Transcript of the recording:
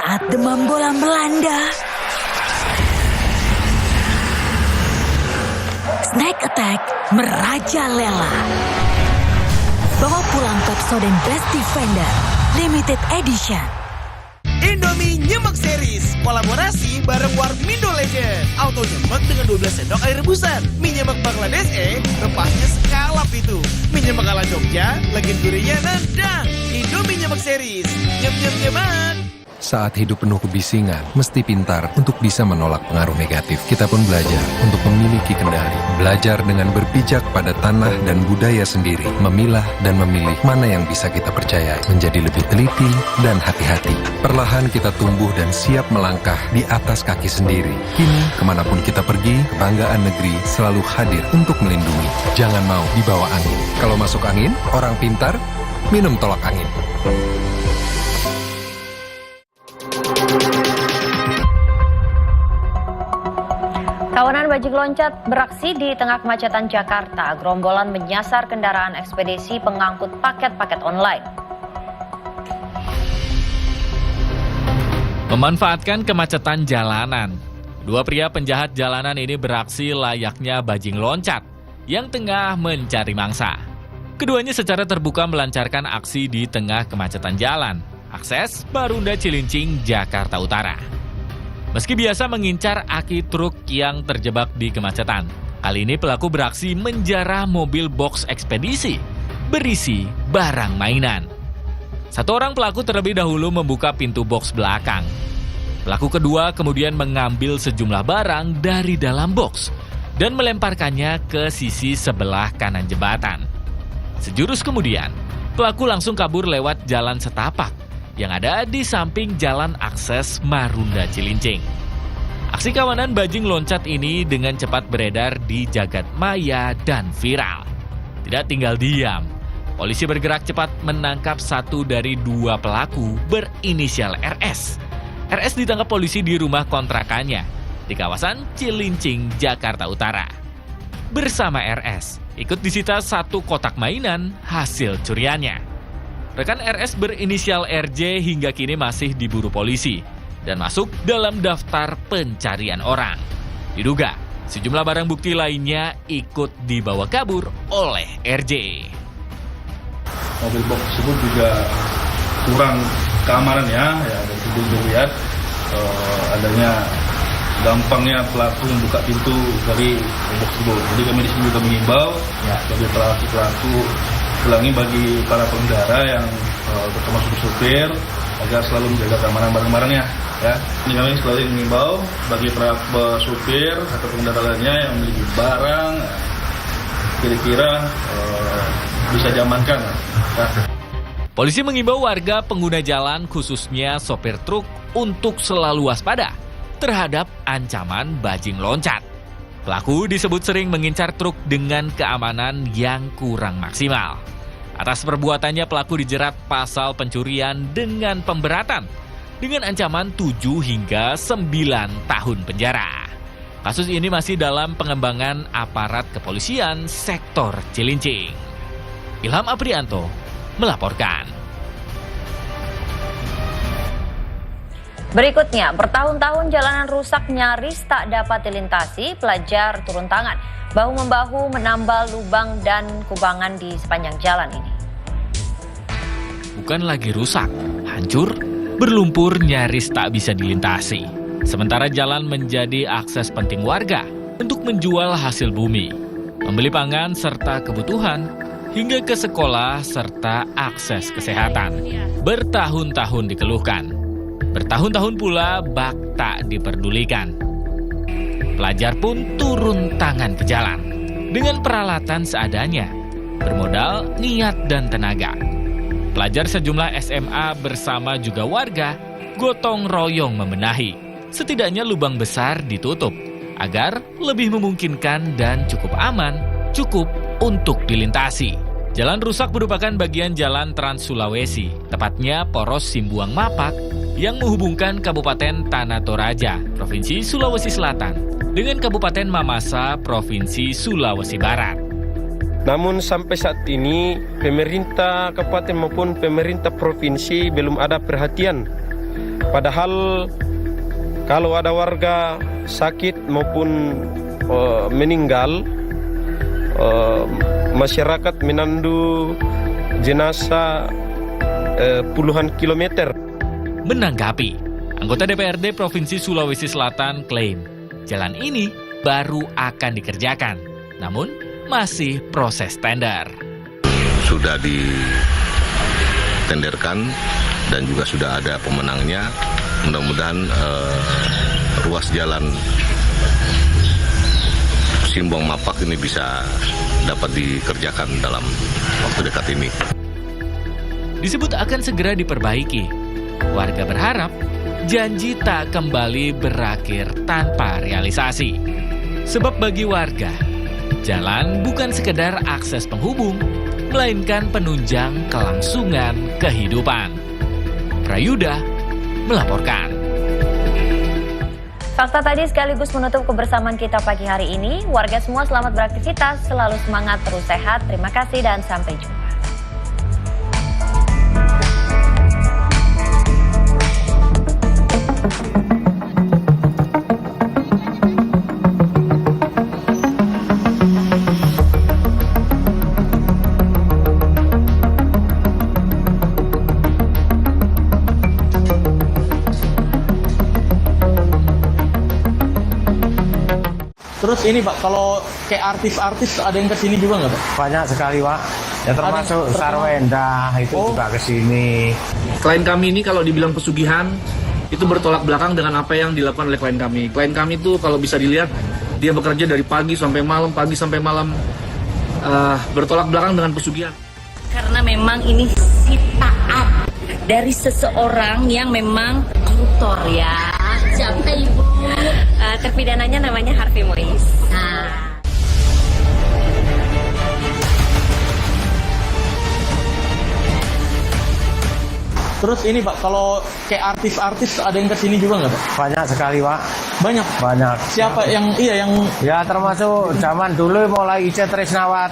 Saat demam bola melanda, Snack Attack merajalela. Bawa pulang Pepsodent Best Defender Limited Edition. Indomie Nyemek Series kolaborasi bareng Warmindo Legend. Auto nyemek dengan 12 sendok air rebusan. Mie nyemek Bangladesh rempahnya sekalap itu. Mie nyemek ala Jogja, legend gurihnya nendang. Indomie Nyemek Series, nyemek. Saat hidup penuh kebisingan, mesti pintar untuk bisa menolak pengaruh negatif. Kita pun belajar untuk memiliki kendali. Belajar dengan berpijak pada tanah dan budaya sendiri. Memilah dan memilih mana yang bisa kita percayai. Menjadi lebih teliti dan hati-hati. Perlahan kita tumbuh dan siap melangkah di atas kaki sendiri. Kini, kemanapun kita pergi, kebanggaan negeri selalu hadir untuk melindungi. Jangan mau dibawa angin. Kalau masuk angin, orang pintar, minum tolak angin. Kawanan bajing loncat beraksi di tengah kemacetan Jakarta. Gerombolan menyasar kendaraan ekspedisi pengangkut paket-paket online. Memanfaatkan kemacetan jalanan, dua pria penjahat jalanan ini beraksi layaknya bajing loncat yang tengah mencari mangsa. Keduanya secara terbuka melancarkan aksi di tengah kemacetan jalan, akses Marunda Cilincing, Jakarta Utara. Meski biasa mengincar aki truk yang terjebak di kemacetan, kali ini pelaku beraksi menjarah mobil box ekspedisi berisi barang mainan. Satu orang pelaku terlebih dahulu membuka pintu box belakang. Pelaku kedua kemudian mengambil sejumlah barang dari dalam box dan melemparkannya ke sisi sebelah kanan jembatan. Sejurus kemudian, pelaku langsung kabur lewat jalan setapak yang ada di samping jalan akses Marunda Cilincing. Aksi kawanan bajing loncat ini dengan cepat beredar di jagat maya dan viral. Tidak tinggal diam, polisi bergerak cepat menangkap satu dari dua pelaku berinisial RS. RS ditangkap polisi di rumah kontrakannya di kawasan Cilincing, Jakarta Utara. Bersama RS, ikut disita satu kotak mainan hasil curiannya. Rekan RS berinisial RJ hingga kini masih diburu polisi dan masuk dalam daftar pencarian orang. Diduga, sejumlah barang bukti lainnya ikut dibawa kabur oleh RJ. Mobil box tersebut juga kurang keamanan ya dari situ dilihat adanya gampangnya pelaku membuka pintu dari box tersebut. Jadi kami di sini juga mengimbau bagi pelaku ulangi bagi para pengendara yang termasuk supir agar selalu menjaga keamanan barang-barangnya ya. Ini kami selalu mengimbau bagi para supir atau pengendara lainnya yang memiliki barang kira-kira bisa diamankan ya. Polisi mengimbau warga pengguna jalan khususnya sopir truk untuk selalu waspada terhadap ancaman bajing loncat. Pelaku disebut sering mengincar truk dengan keamanan yang kurang maksimal. Atas perbuatannya pelaku dijerat pasal pencurian dengan pemberatan dengan ancaman 7 hingga 9 tahun penjara. Kasus ini masih dalam pengembangan aparat kepolisian sektor Cilincing. Ilham Aprianto melaporkan. Berikutnya, bertahun-tahun jalanan rusak nyaris tak dapat dilintasi, pelajar turun tangan, bahu-membahu menambal lubang dan kubangan di sepanjang jalan ini. Bukan lagi rusak, hancur, berlumpur nyaris tak bisa dilintasi. Sementara jalan menjadi akses penting warga untuk menjual hasil bumi, membeli pangan serta kebutuhan, hingga ke sekolah serta akses kesehatan. Bertahun-tahun dikeluhkan. Bertahun-tahun pula bak tak diperdulikan. Pelajar pun turun tangan ke jalan dengan peralatan seadanya, bermodal niat dan tenaga. Pelajar sejumlah SMA bersama juga warga gotong royong membenahi. Setidaknya lubang besar ditutup agar lebih memungkinkan dan cukup aman, cukup untuk dilintasi. Jalan rusak merupakan bagian jalan Trans Sulawesi, tepatnya poros Simbuang Mapak yang menghubungkan Kabupaten Tanah Toraja, Provinsi Sulawesi Selatan, dengan Kabupaten Mamasa, Provinsi Sulawesi Barat. Namun sampai saat ini, pemerintah kabupaten maupun pemerintah provinsi belum ada perhatian Padahal kalau ada warga sakit maupun meninggal, masyarakat menandu jenazah puluhan kilometer. Menanggapi, anggota DPRD Provinsi Sulawesi Selatan klaim jalan ini baru akan dikerjakan, namun masih proses tender. Sudah ditenderkan dan juga sudah ada pemenangnya. Mudah-mudahan ruas jalan Simbong Mapak ini bisa dapat dikerjakan dalam waktu dekat ini. Disebut akan segera diperbaiki. Warga berharap janji tak kembali berakhir tanpa realisasi. Sebab bagi warga, jalan bukan sekedar akses penghubung, melainkan penunjang kelangsungan kehidupan. Prayuda melaporkan. Fakta tadi sekaligus menutup kebersamaan kita pagi hari ini. Warga semua selamat beraktivitas, selalu semangat, terus sehat. Terima kasih dan sampai jumpa. Terus ini Pak, kalau kayak artis-artis ada yang kesini juga nggak Pak? Banyak sekali Pak, ya termasuk Sarwenda itu juga kesini. Klien kami ini kalau dibilang pesugihan, itu bertolak belakang dengan apa yang dilakukan oleh klien kami. Klien kami itu kalau bisa dilihat, dia bekerja dari pagi sampai malam, bertolak belakang dengan pesugihan. Karena memang ini sitaan dari seseorang yang memang koruptor ya. Siapa Ibu? Terpidananya namanya Harvey Mois. Terus ini Pak, kalau kayak artis-artis ada yang kesini juga nggak Pak? Banyak sekali Pak. Banyak? Banyak. Siapa yang Ya termasuk zaman dulu mulai Ica Trisnawati.